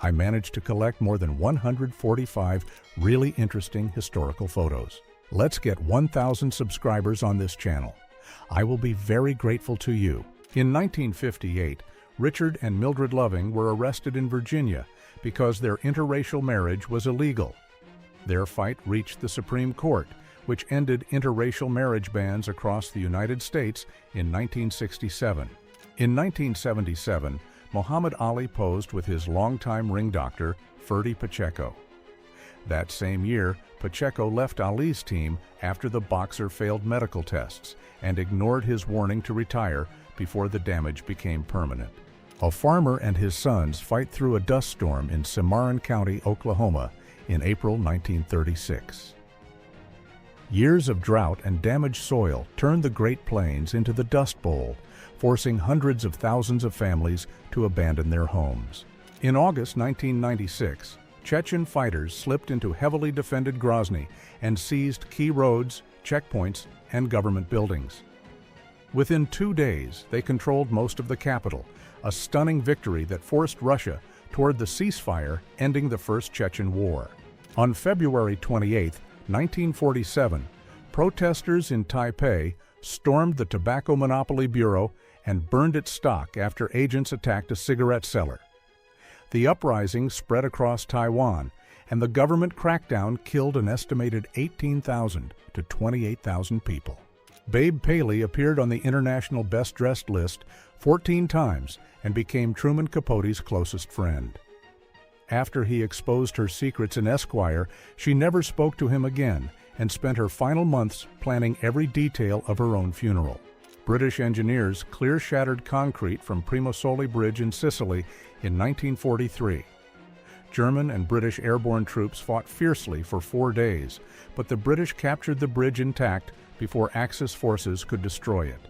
I managed to collect more than 145 really interesting historical photos. Let's get 1,000 subscribers on this channel. I will be very grateful to you. In 1958, Richard and Mildred Loving were arrested in Virginia because their interracial marriage was illegal. Their fight reached the Supreme Court, which ended interracial marriage bans across the United States in 1967. In 1977, Muhammad Ali posed with his longtime ring doctor, Ferdy Pacheco. That same year, Pacheco left Ali's team after the boxer failed medical tests and ignored his warning to retire before the damage became permanent. A farmer and his sons fight through a dust storm in Cimarron County, Oklahoma, in April 1936. Years of drought and damaged soil turned the Great Plains into the Dust Bowl, forcing hundreds of thousands of families to abandon their homes. In August 1996, Chechen fighters slipped into heavily defended Grozny and seized key roads, checkpoints, and government buildings. Within 2 days, they controlled most of the capital, a stunning victory that forced Russia toward the ceasefire ending the First Chechen War. On February 28, 1947, protesters in Taipei stormed the Tobacco Monopoly Bureau and burned its stock after agents attacked a cigarette seller. The uprising spread across Taiwan, and the government crackdown killed an estimated 18,000 to 28,000 people. Babe Paley appeared on the International Best Dressed list 14 times and became Truman Capote's closest friend. After he exposed her secrets in Esquire, she never spoke to him again and spent her final months planning every detail of her own funeral. British engineers clear-shattered concrete from Primosoli Bridge in Sicily in 1943. German and British airborne troops fought fiercely for 4 days, but the British captured the bridge intact before Axis forces could destroy it.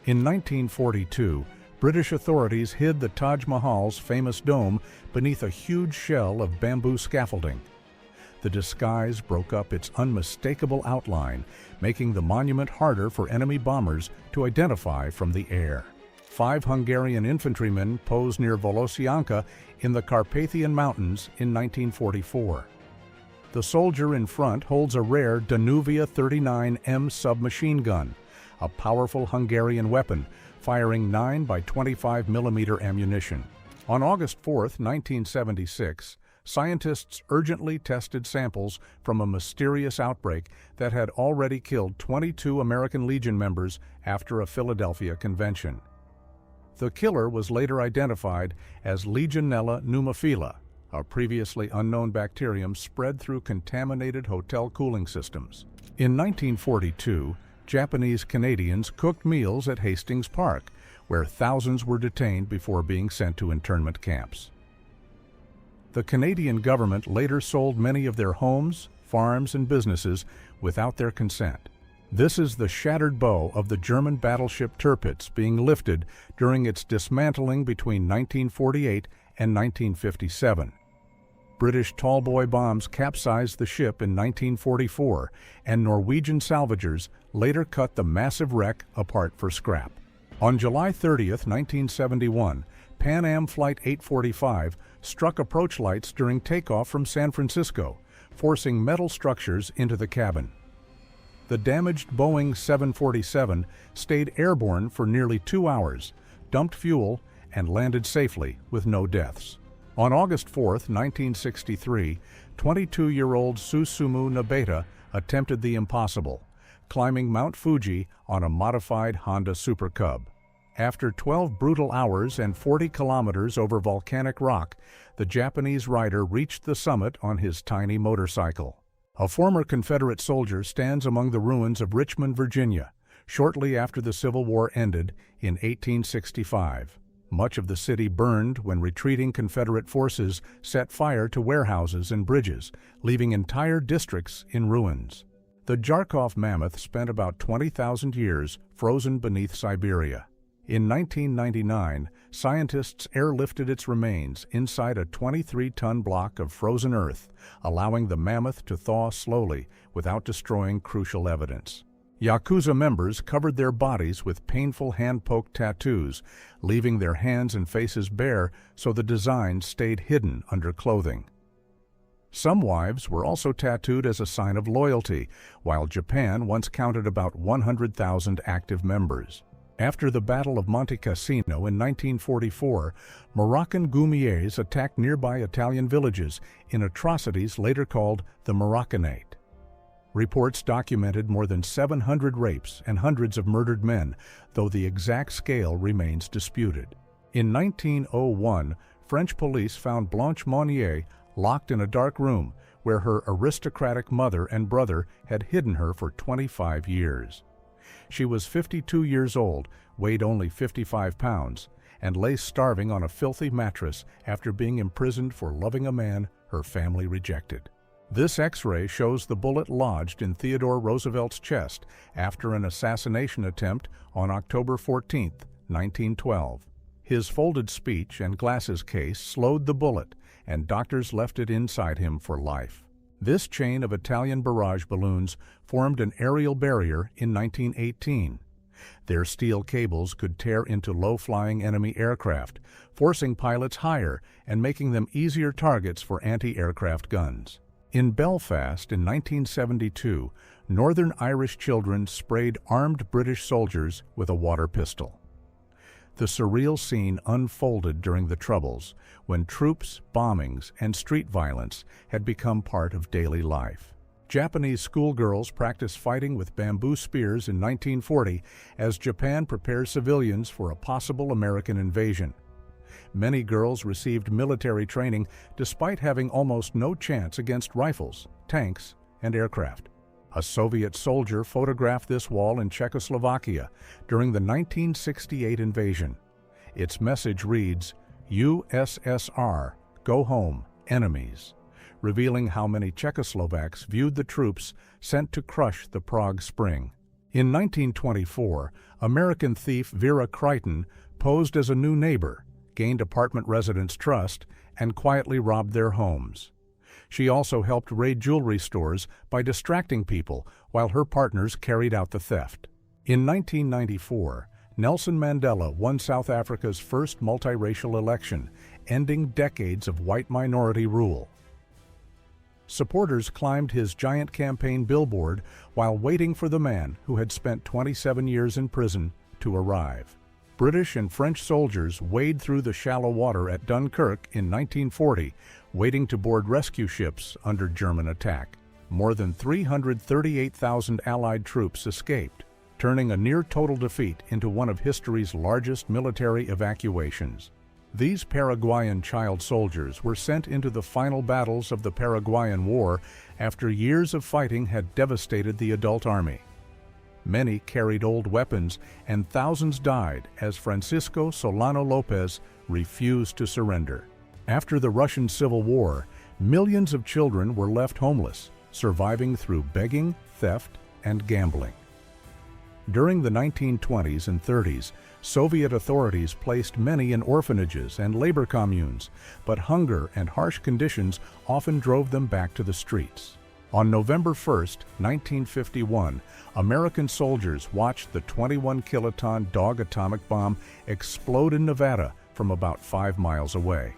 In 1942, British authorities hid the Taj Mahal's famous dome beneath a huge shell of bamboo scaffolding. The disguise broke up its unmistakable outline, making the monument harder for enemy bombers to identify from the air. 5 Hungarian infantrymen posed near Volosianka in the Carpathian Mountains in 1944. The soldier in front holds a rare Danuvia 39M submachine gun, a powerful Hungarian weapon firing 9 by 25 mm ammunition. On August 4, 1976, scientists urgently tested samples from a mysterious outbreak that had already killed 22 American Legion members after a Philadelphia convention. The killer was later identified as Legionella pneumophila, a previously unknown bacterium spread through contaminated hotel cooling systems. In 1942, Japanese Canadians cooked meals at Hastings Park, where thousands were detained before being sent to internment camps. The Canadian government later sold many of their homes, farms, and businesses without their consent. This is the shattered bow of the German battleship Tirpitz being lifted during its dismantling between 1948 and 1957. British tallboy bombs capsized the ship in 1944, and Norwegian salvagers later cut the massive wreck apart for scrap. On July 30, 1971, Pan Am Flight 845 struck approach lights during takeoff from San Francisco, forcing metal structures into the cabin. The damaged Boeing 747 stayed airborne for nearly 2 hours, dumped fuel, and landed safely with no deaths. On August 4, 1963, 22-year-old Susumu Nobeta attempted the impossible, climbing Mount Fuji on a modified Honda Super Cub. After 12 brutal hours and 40 kilometers over volcanic rock, the Japanese rider reached the summit on his tiny motorcycle. A former Confederate soldier stands among the ruins of Richmond, Virginia, shortly after the Civil War ended in 1865. Much of the city burned when retreating Confederate forces set fire to warehouses and bridges, leaving entire districts in ruins. The Jarkov mammoth spent about 20,000 years frozen beneath Siberia. In 1999, scientists airlifted its remains inside a 23-ton block of frozen earth, allowing the mammoth to thaw slowly without destroying crucial evidence. Yakuza members covered their bodies with painful hand-poked tattoos, leaving their hands and faces bare so the designs stayed hidden under clothing. Some wives were also tattooed as a sign of loyalty, while Japan once counted about 100,000 active members. After the Battle of Monte Cassino in 1944, Moroccan Goumiers attacked nearby Italian villages in atrocities later called the Moroccanate. Reports documented more than 700 rapes and hundreds of murdered men, though the exact scale remains disputed. In 1901, French police found Blanche Monnier locked in a dark room where her aristocratic mother and brother had hidden her for 25 years. She was 52 years old, weighed only 55 pounds, and lay starving on a filthy mattress after being imprisoned for loving a man her family rejected. This X-ray shows the bullet lodged in Theodore Roosevelt's chest after an assassination attempt on October 14, 1912. His folded speech and glasses case slowed the bullet, and doctors left it inside him for life. This chain of Italian barrage balloons formed an aerial barrier in 1918. Their steel cables could tear into low-flying enemy aircraft, forcing pilots higher and making them easier targets for anti-aircraft guns. In Belfast in 1972, Northern Irish children sprayed armed British soldiers with a water pistol. The surreal scene unfolded during the Troubles, when troops, bombings, and street violence had become part of daily life. Japanese schoolgirls practiced fighting with bamboo spears in 1940 as Japan prepared civilians for a possible American invasion. Many girls received military training despite having almost no chance against rifles, tanks, and aircraft. A Soviet soldier photographed this wall in Czechoslovakia during the 1968 invasion. Its message reads, "USSR, go home, enemies," revealing how many Czechoslovaks viewed the troops sent to crush the Prague Spring. In 1924, American thief Vera Crichton posed as a new neighbor, gained apartment residents' trust, and quietly robbed their homes. She also helped raid jewelry stores by distracting people while her partners carried out the theft. In 1994, Nelson Mandela won South Africa's first multiracial election, ending decades of white minority rule. Supporters climbed his giant campaign billboard while waiting for the man who had spent 27 years in prison to arrive. British and French soldiers wade through the shallow water at Dunkirk in 1940, waiting to board rescue ships under German attack. More than 338,000 Allied troops escaped, turning a near-total defeat into one of history's largest military evacuations. These Paraguayan child soldiers were sent into the final battles of the Paraguayan War after years of fighting had devastated the adult army. Many carried old weapons, and thousands died as Francisco Solano Lopez refused to surrender. After the Russian Civil War, millions of children were left homeless, surviving through begging, theft, and gambling. During the 1920s and 30s, Soviet authorities placed many in orphanages and labor communes, but hunger and harsh conditions often drove them back to the streets. On November 1, 1951, American soldiers watched the 21-kiloton Dog atomic bomb explode in Nevada from about 5 miles away.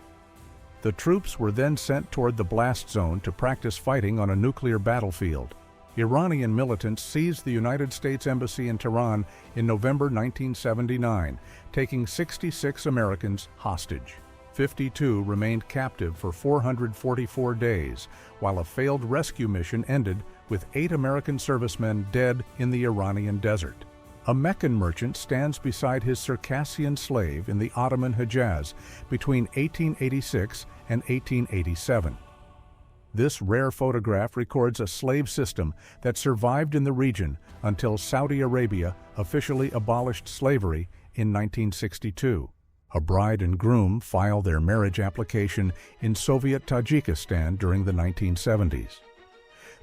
The troops were then sent toward the blast zone to practice fighting on a nuclear battlefield. Iranian militants seized the United States Embassy in Tehran in November 1979, taking 66 Americans hostage. 52 remained captive for 444 days, while a failed rescue mission ended with 8 American servicemen dead in the Iranian desert. A Meccan merchant stands beside his Circassian slave in the Ottoman Hejaz between 1886 and 1887. This rare photograph records a slave system that survived in the region until Saudi Arabia officially abolished slavery in 1962. A bride and groom file their marriage application in Soviet Tajikistan during the 1970s.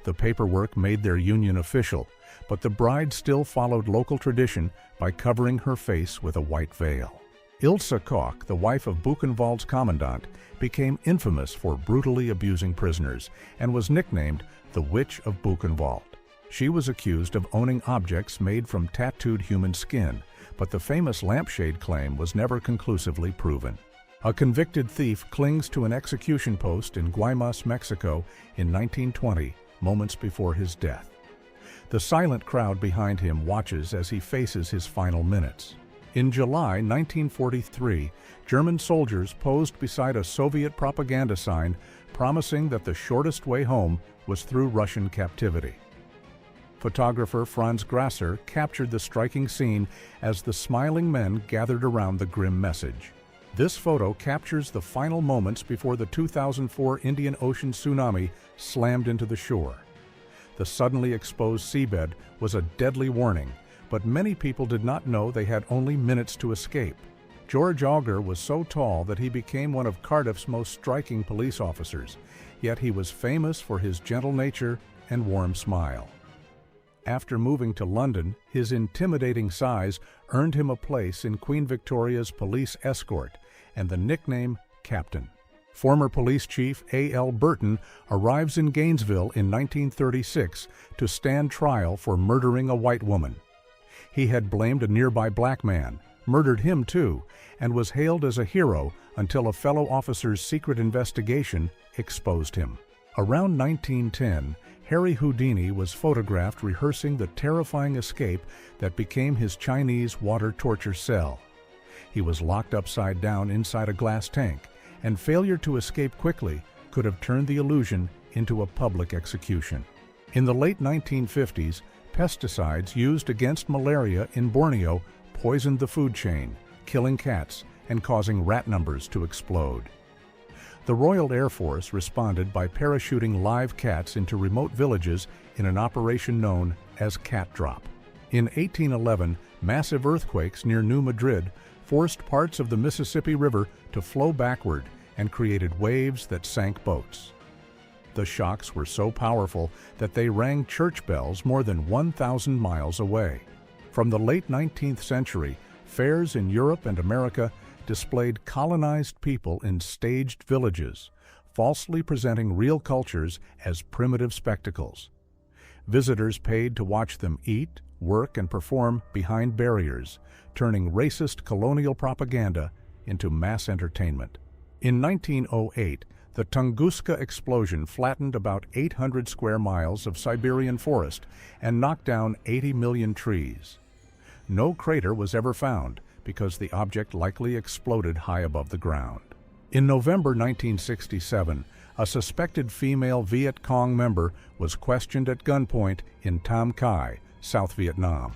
The paperwork made their union official, but the bride still followed local tradition by covering her face with a white veil. Ilse Koch, the wife of Buchenwald's commandant, became infamous for brutally abusing prisoners and was nicknamed the Witch of Buchenwald. She was accused of owning objects made from tattooed human skin, but the famous lampshade claim was never conclusively proven. A convicted thief clings to an execution post in Guaymas, Mexico in 1920, moments before his death. The silent crowd behind him watches as he faces his final minutes. In July 1943, German soldiers posed beside a Soviet propaganda sign promising that the shortest way home was through Russian captivity. Photographer Franz Grasser captured the striking scene as the smiling men gathered around the grim message. This photo captures the final moments before the 2004 Indian Ocean tsunami slammed into the shore. The suddenly exposed seabed was a deadly warning, but many people did not know they had only minutes to escape. George Auger was so tall that he became one of Cardiff's most striking police officers, yet he was famous for his gentle nature and warm smile. After moving to London, his intimidating size earned him a place in Queen Victoria's police escort and the nickname Captain. Former police chief A.L. Burton arrives in Gainesville in 1936 to stand trial for murdering a white woman. He had blamed a nearby black man, murdered him too, and was hailed as a hero until a fellow officer's secret investigation exposed him. Around 1910, Harry Houdini was photographed rehearsing the terrifying escape that became his Chinese water torture cell. He was locked upside down inside a glass tank, and failure to escape quickly could have turned the illusion into a public execution. In the late 1950s, pesticides used against malaria in Borneo poisoned the food chain, killing cats and causing rat numbers to explode. The Royal Air Force responded by parachuting live cats into remote villages in an operation known as Cat Drop. In 1811, massive earthquakes near New Madrid forced parts of the Mississippi River to flow backward and created waves that sank boats. The shocks were so powerful that they rang church bells more than 1,000 miles away. From the late 19th century, fairs in Europe and America displayed colonized people in staged villages, falsely presenting real cultures as primitive spectacles. Visitors paid to watch them eat, work, and perform behind barriers, turning racist colonial propaganda into mass entertainment. In 1908, the Tunguska explosion flattened about 800 square miles of Siberian forest and knocked down 80 million trees. No crater was ever found, because the object likely exploded high above the ground. In November 1967, a suspected female Viet Cong member was questioned at gunpoint in Tam Khai, South Vietnam.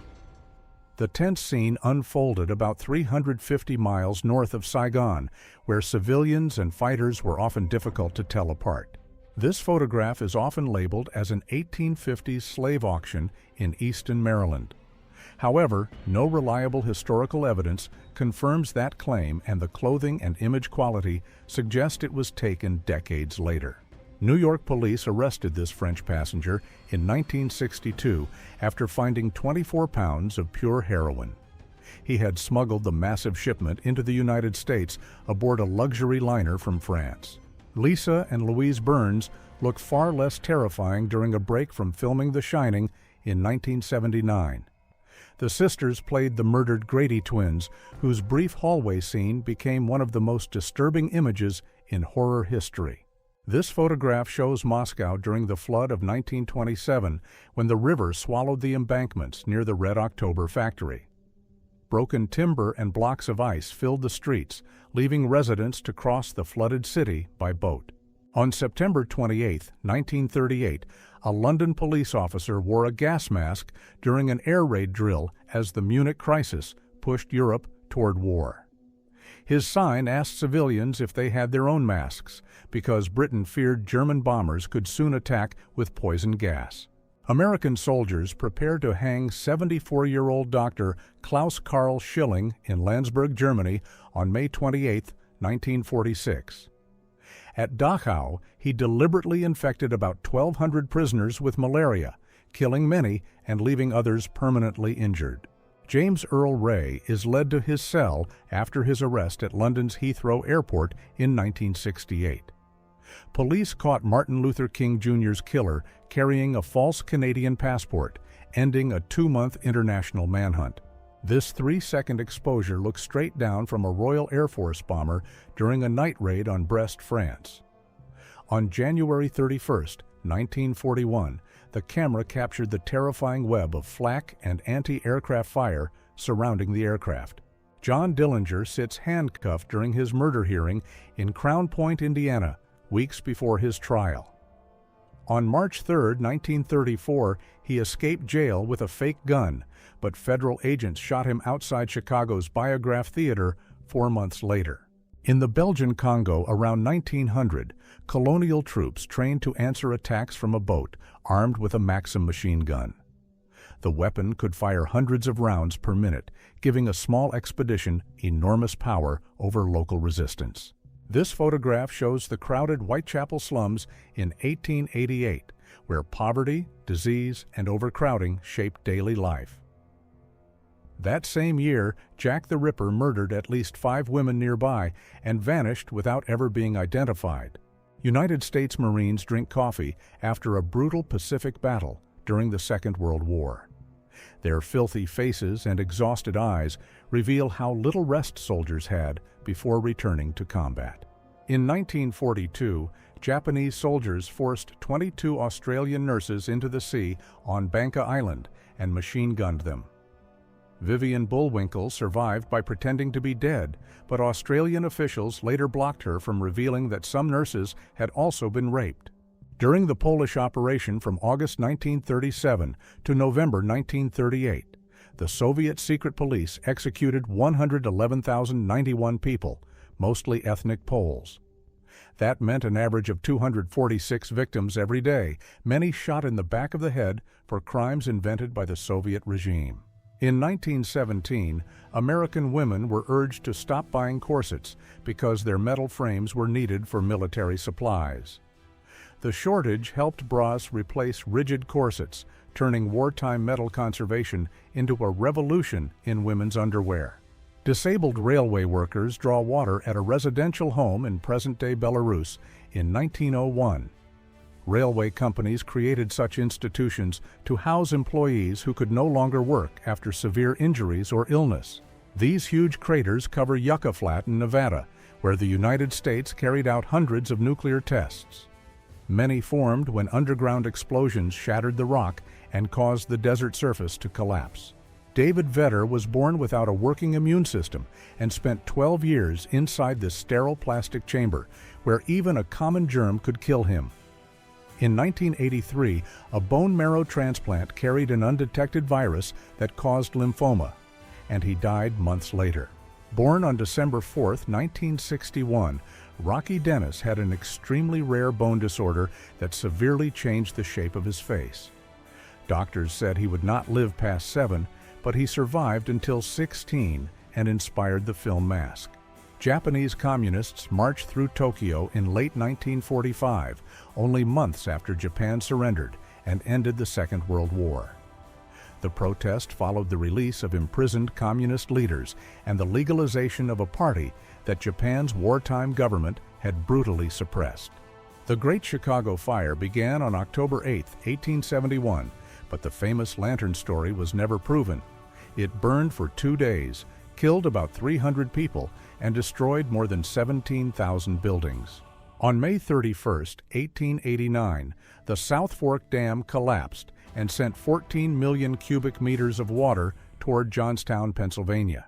The tense scene unfolded about 350 miles north of Saigon, where civilians and fighters were often difficult to tell apart. This photograph is often labeled as an 1850s slave auction in Easton, Maryland. However, no reliable historical evidence confirms that claim, and the clothing and image quality suggest it was taken decades later. New York police arrested this French passenger in 1962 after finding 24 pounds of pure heroin. He had smuggled the massive shipment into the United States aboard a luxury liner from France. Lisa and Louise Burns look far less terrifying during a break from filming The Shining in 1979. The sisters played the murdered Grady twins, whose brief hallway scene became one of the most disturbing images in horror history. This photograph shows Moscow during the flood of 1927, when the river swallowed the embankments near the Red October factory. Broken timber and blocks of ice filled the streets, leaving residents to cross the flooded city by boat. On September 28, 1938, a London police officer wore a gas mask during an air raid drill as the Munich crisis pushed Europe toward war. His sign asked civilians if they had their own masks, because Britain feared German bombers could soon attack with poison gas. American soldiers prepared to hang 74-year-old Dr. Klaus Karl Schilling in Landsberg, Germany on May 28, 1946. At Dachau, he deliberately infected about 1,200 prisoners with malaria, killing many and leaving others permanently injured. James Earl Ray is led to his cell after his arrest at London's Heathrow Airport in 1968. Police caught Martin Luther King Jr.'s killer carrying a false Canadian passport, ending a 2-month international manhunt. This 3-second exposure looks straight down from a Royal Air Force bomber during a night raid on Brest, France. On January 31, 1941, the camera captured the terrifying web of flak and anti-aircraft fire surrounding the aircraft. John Dillinger sits handcuffed during his murder hearing in Crown Point, Indiana, weeks before his trial. On March 3, 1934, he escaped jail with a fake gun, but federal agents shot him outside Chicago's Biograph Theater 4 months later. In the Belgian Congo around 1900, colonial troops trained to answer attacks from a boat armed with a Maxim machine gun. The weapon could fire hundreds of rounds per minute, giving a small expedition enormous power over local resistance. This photograph shows the crowded Whitechapel slums in 1888, where poverty, disease, and overcrowding shaped daily life. That same year, Jack the Ripper murdered at least 5 women nearby and vanished without ever being identified. United States Marines drink coffee after a brutal Pacific battle during the Second World War. Their filthy faces and exhausted eyes reveal how little rest soldiers had before returning to combat. In 1942, Japanese soldiers forced 22 Australian nurses into the sea on Banka Island and machine-gunned them. Vivian Bullwinkle survived by pretending to be dead, but Australian officials later blocked her from revealing that some nurses had also been raped. During the Polish operation from August 1937 to November 1938, the Soviet secret police executed 111,091 people, mostly ethnic Poles. That meant an average of 246 victims every day, many shot in the back of the head for crimes invented by the Soviet regime. In 1917, American women were urged to stop buying corsets because their metal frames were needed for military supplies. The shortage helped bras replace rigid corsets, turning wartime metal conservation into a revolution in women's underwear. Disabled railway workers draw water at a residential home in present-day Belarus in 1901. Railway companies created such institutions to house employees who could no longer work after severe injuries or illness. These huge craters cover Yucca Flat in Nevada, where the United States carried out hundreds of nuclear tests. Many formed when underground explosions shattered the rock and caused the desert surface to collapse. David Vedder was born without a working immune system and spent 12 years inside this sterile plastic chamber, where even a common germ could kill him. In 1983, a bone marrow transplant carried an undetected virus that caused lymphoma, and he died months later. Born on December 4, 1961, Rocky Dennis had an extremely rare bone disorder that severely changed the shape of his face. Doctors said he would not live past 7, but he survived until 16 and inspired the film Mask. Japanese communists marched through Tokyo in late 1945, only months after Japan surrendered and ended the Second World War. The protest followed the release of imprisoned communist leaders and the legalization of a party that Japan's wartime government had brutally suppressed. The Great Chicago Fire began on October 8, 1871, but the famous lantern story was never proven. It burned for 2 days, killed about 300 people, and destroyed more than 17,000 buildings. On May 31, 1889, the South Fork Dam collapsed and sent 14 million cubic meters of water toward Johnstown, Pennsylvania.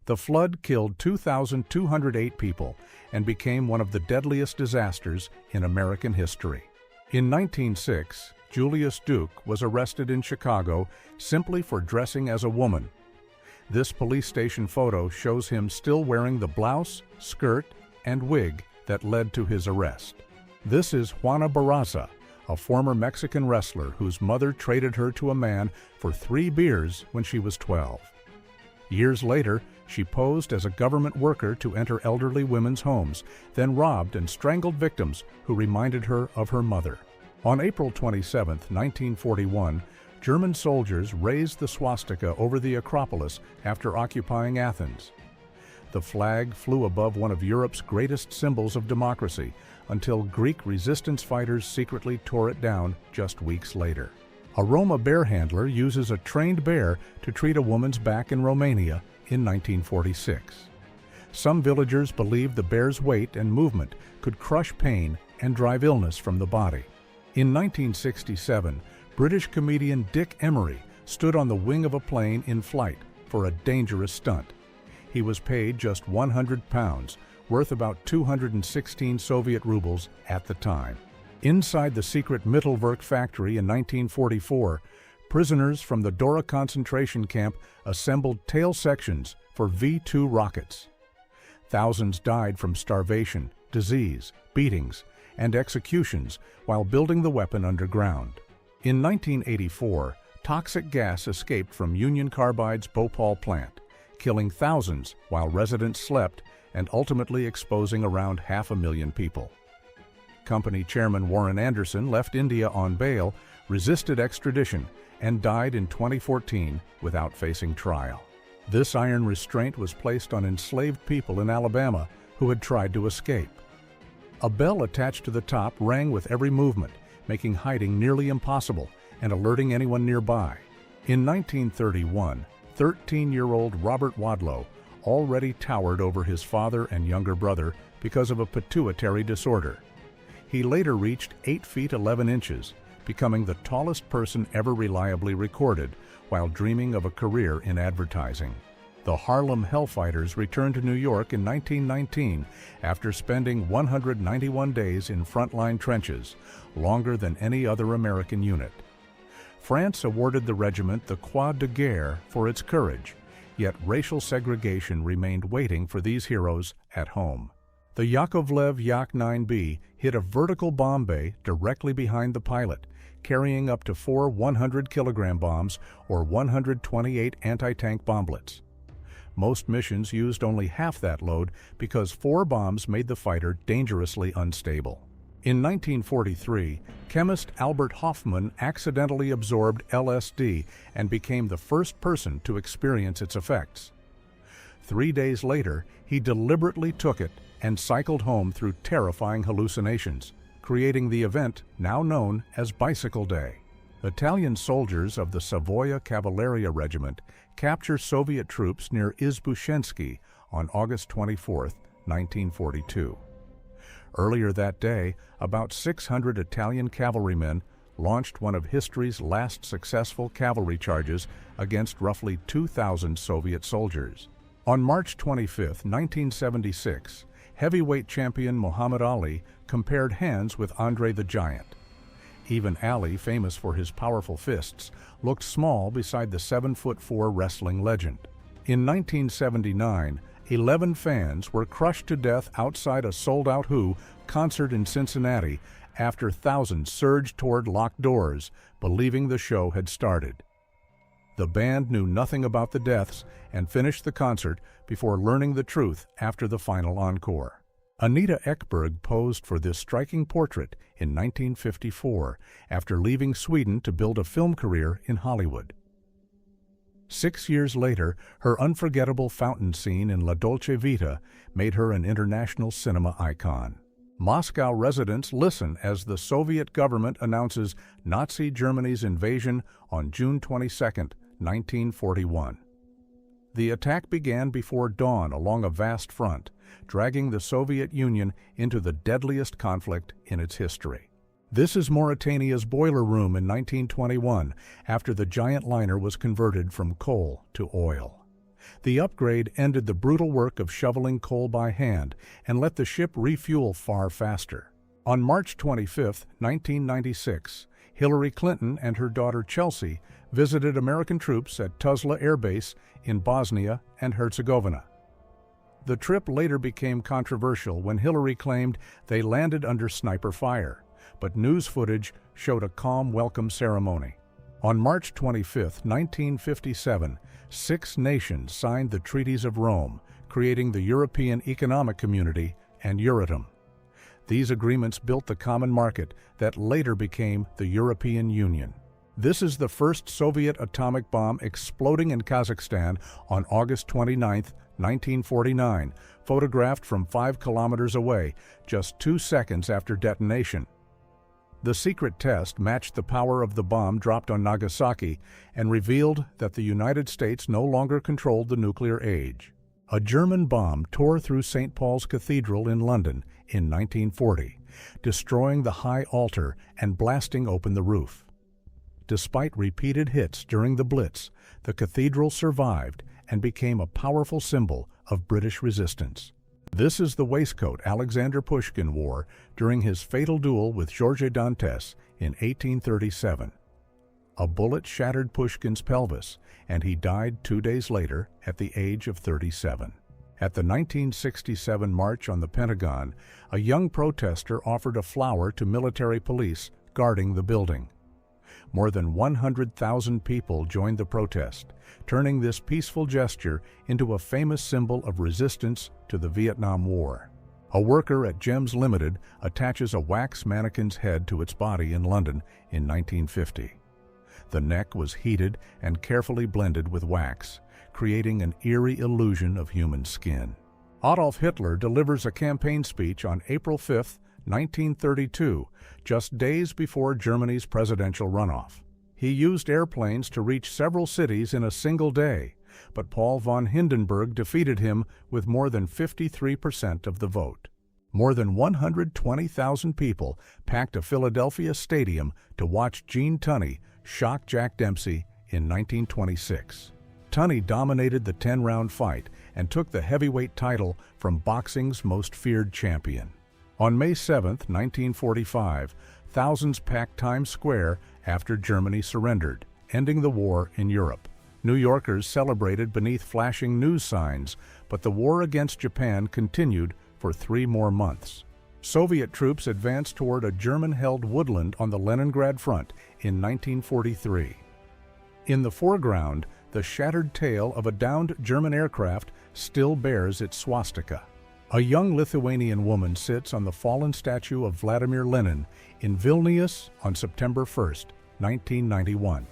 The flood killed 2,208 people and became one of the deadliest disasters in American history. In 1906, Julius Duke was arrested in Chicago simply for dressing as a woman. This police station photo shows him still wearing the blouse, skirt, and wig that led to his arrest. This is Juana Barraza, a former Mexican wrestler whose mother traded her to a man for 3 beers when she was 12. Years later, she posed as a government worker to enter elderly women's homes, then robbed and strangled victims who reminded her of her mother. On April 27, 1941, German soldiers raised the swastika over the Acropolis after occupying Athens. The flag flew above one of Europe's greatest symbols of democracy, until Greek resistance fighters secretly tore it down just weeks later. A Roma bear handler uses a trained bear to treat a woman's back in Romania in 1946. Some villagers believed the bear's weight and movement could crush pain and drive illness from the body. In 1967, British comedian Dick Emery stood on the wing of a plane in flight for a dangerous stunt. He was paid just £100, worth about 216 Soviet rubles at the time. Inside the secret Mittelwerk factory in 1944, prisoners from the Dora concentration camp assembled tail sections for V-2 rockets. Thousands died from starvation, disease, beatings, and executions while building the weapon underground. In 1984, toxic gas escaped from Union Carbide's Bhopal plant, killing thousands while residents slept and ultimately exposing around 500,000 people. Company chairman Warren Anderson left India on bail, resisted extradition, and died in 2014 without facing trial. This iron restraint was placed on enslaved people in Alabama who had tried to escape. A bell attached to the top rang with every movement, making hiding nearly impossible and alerting anyone nearby. In 1931, 13-year-old Robert Wadlow already towered over his father and younger brother because of a pituitary disorder. He later reached 8 feet 11 inches, becoming the tallest person ever reliably recorded while dreaming of a career in advertising. The Harlem Hellfighters returned to New York in 1919 after spending 191 days in frontline trenches, longer than any other American unit. France awarded the regiment the Croix de Guerre for its courage, yet racial segregation remained waiting for these heroes at home. The Yakovlev Yak-9B hit a vertical bomb bay directly behind the pilot, carrying up to 4 100-kilogram bombs or 128 anti-tank bomblets. Most missions used only half that load because 4 bombs made the fighter dangerously unstable. In 1943, chemist Albert Hofmann accidentally absorbed LSD and became the first person to experience its effects. 3 days later, he deliberately took it and cycled home through terrifying hallucinations, creating the event now known as Bicycle Day. Italian soldiers of the Savoia Cavalleria Regiment capture Soviet troops near Izbushensky on August 24, 1942. Earlier that day, about 600 Italian cavalrymen launched one of history's last successful cavalry charges against roughly 2,000 Soviet soldiers. On March 25, 1976, heavyweight champion Muhammad Ali compared hands with Andre the Giant. Even Ali, famous for his powerful fists, looked small beside the 7'4" wrestling legend. In 1979, 11 fans were crushed to death outside a sold-out Who concert in Cincinnati after thousands surged toward locked doors, believing the show had started. The band knew nothing about the deaths and finished the concert before learning the truth after the final encore. Anita Ekberg posed for this striking portrait in 1954 after leaving Sweden to build a film career in Hollywood. 6 years later, her unforgettable fountain scene in La Dolce Vita made her an international cinema icon. Moscow residents listen as the Soviet government announces Nazi Germany's invasion on June 22, 1941. The attack began before dawn along a vast front, dragging the Soviet Union into the deadliest conflict in its history. This is Mauritania's boiler room in 1921, after the giant liner was converted from coal to oil. The upgrade ended the brutal work of shoveling coal by hand and let the ship refuel far faster. On March 25, 1996, Hillary Clinton and her daughter Chelsea visited American troops at Tuzla Air Base in Bosnia and Herzegovina. The trip later became controversial when Hillary claimed they landed under sniper fire, but news footage showed a calm welcome ceremony. On March 25, 1957, 6 nations signed the Treaties of Rome, creating the European Economic Community and Euratom. These agreements built the common market that later became the European Union. This is the first Soviet atomic bomb exploding in Kazakhstan on August 29, 1949, photographed from 5 kilometers away, just 2 seconds after detonation. The secret test matched the power of the bomb dropped on Nagasaki and revealed that the United States no longer controlled the nuclear age. A German bomb tore through St. Paul's Cathedral in London in 1940, destroying the high altar and blasting open the roof. Despite repeated hits during the Blitz, the cathedral survived and became a powerful symbol of British resistance. This is the waistcoat Alexander Pushkin wore during his fatal duel with Georges Dantes in 1837. A bullet shattered Pushkin's pelvis, and he died 2 days later at the age of 37. At the 1967 March on the Pentagon, a young protester offered a flower to military police guarding the building. More than 100,000 people joined the protest, turning this peaceful gesture into a famous symbol of resistance to the Vietnam War. A worker at Gems Limited attaches a wax mannequin's head to its body in London in 1950. The neck was heated and carefully blended with wax, creating an eerie illusion of human skin. Adolf Hitler delivers a campaign speech on April 5, 1932, just days before Germany's presidential runoff. He used airplanes to reach several cities in a single day, but Paul von Hindenburg defeated him with more than 53% of the vote. More than 120,000 people packed a Philadelphia stadium to watch Gene Tunney shock Jack Dempsey in 1926. Tunney dominated the 10-round fight and took the heavyweight title from boxing's most feared champion. On May 7, 1945, thousands packed Times Square after Germany surrendered, ending the war in Europe. New Yorkers celebrated beneath flashing news signs, but the war against Japan continued for 3 more months. Soviet troops advanced toward a German-held woodland on the Leningrad front in 1943. In the foreground, the shattered tail of a downed German aircraft still bears its swastika. A young Lithuanian woman sits on the fallen statue of Vladimir Lenin in Vilnius on September 1, 1991.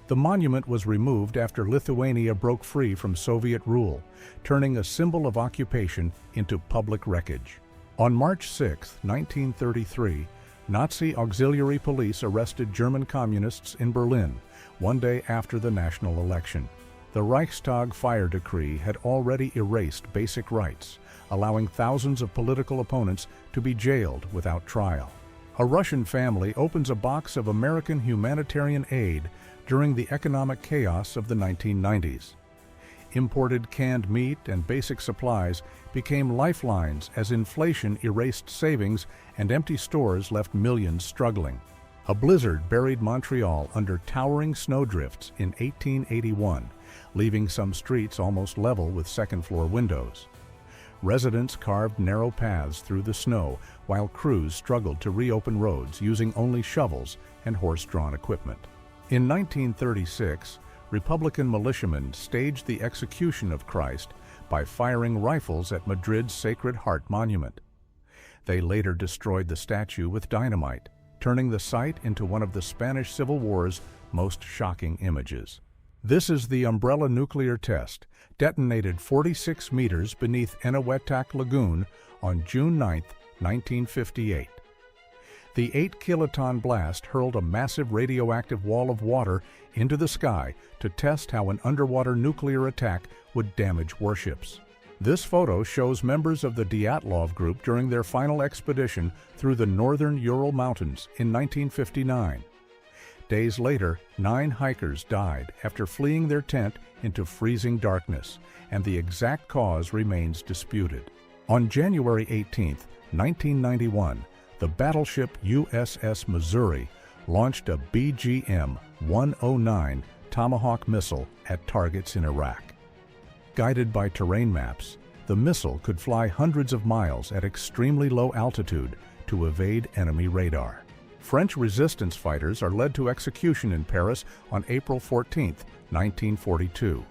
The monument was removed after Lithuania broke free from Soviet rule, turning a symbol of occupation into public wreckage. On March 6, 1933, Nazi auxiliary police arrested German communists in Berlin, 1 day after the national election. The Reichstag fire decree had already erased basic rights, allowing thousands of political opponents to be jailed without trial. A Russian family opens a box of American humanitarian aid during the economic chaos of the 1990s. Imported canned meat and basic supplies became lifelines as inflation erased savings and empty stores left millions struggling. A blizzard buried Montreal under towering snowdrifts in 1881, leaving some streets almost level with second-floor windows. Residents carved narrow paths through the snow while crews struggled to reopen roads using only shovels and horse-drawn equipment. In 1936, Republican militiamen staged the execution of Christ by firing rifles at Madrid's Sacred Heart Monument. They later destroyed the statue with dynamite, turning the site into one of the Spanish Civil War's most shocking images. This is the Umbrella nuclear test, detonated 46 meters beneath Eniwetok Lagoon on June 9, 1958. The 8-kiloton blast hurled a massive radioactive wall of water into the sky to test how an underwater nuclear attack would damage warships. This photo shows members of the Dyatlov group during their final expedition through the northern Ural Mountains in 1959. Days later, 9 hikers died after fleeing their tent into freezing darkness, and the exact cause remains disputed. On January 18, 1991, the battleship USS Missouri launched a BGM-109 Tomahawk missile at targets in Iraq. Guided by terrain maps, the missile could fly hundreds of miles at extremely low altitude to evade enemy radar. French resistance fighters are led to execution in Paris on April 14, 1942.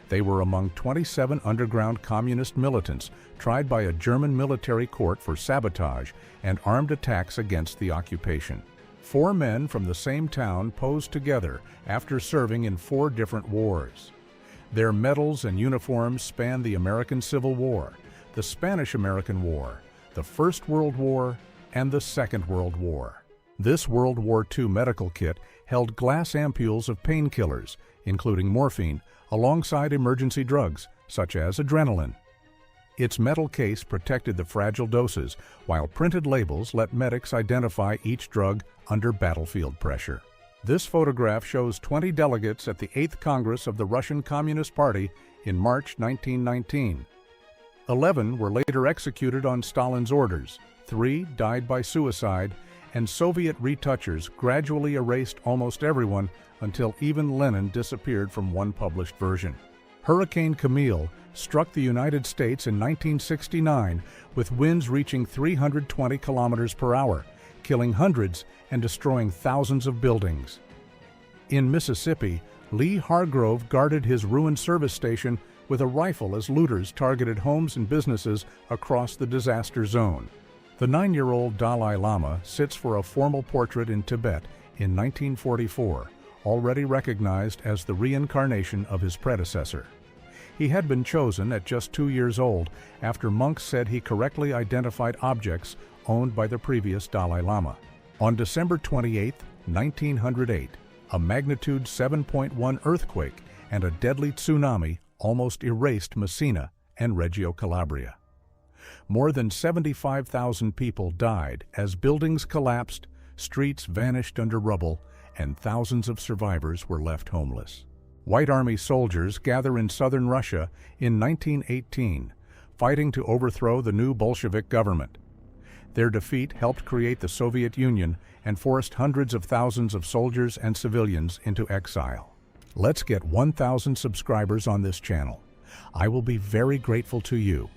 They were among 27 underground communist militants tried by a German military court for sabotage and armed attacks against the occupation. 4 men from the same town posed together after serving in 4 different wars. Their medals and uniforms span the American Civil War, the Spanish-American War, the First World War, and the Second World War. This World War II medical kit held glass ampules of painkillers, including morphine, alongside emergency drugs, such as adrenaline. Its metal case protected the fragile doses, while printed labels let medics identify each drug under battlefield pressure. This photograph shows 20 delegates at the 8th Congress of the Russian Communist Party in March 1919. 11 were later executed on Stalin's orders, 3 died by suicide, and Soviet retouchers gradually erased almost everyone until even Lenin disappeared from one published version. Hurricane Camille struck the United States in 1969 with winds reaching 320 kilometers per hour, killing hundreds and destroying thousands of buildings. In Mississippi, Lee Hargrove guarded his ruined service station with a rifle as looters targeted homes and businesses across the disaster zone. The 9-year-old Dalai Lama sits for a formal portrait in Tibet in 1944, already recognized as the reincarnation of his predecessor. He had been chosen at just 2 years old after monks said he correctly identified objects owned by the previous Dalai Lama. On December 28, 1908, a magnitude 7.1 earthquake and a deadly tsunami almost erased Messina and Reggio Calabria. More than 75,000 people died as buildings collapsed, streets vanished under rubble, and thousands of survivors were left homeless. White Army soldiers gather in southern Russia in 1918, fighting to overthrow the new Bolshevik government. Their defeat helped create the Soviet Union and forced hundreds of thousands of soldiers and civilians into exile. Let's get 1,000 subscribers on this channel. I will be very grateful to you.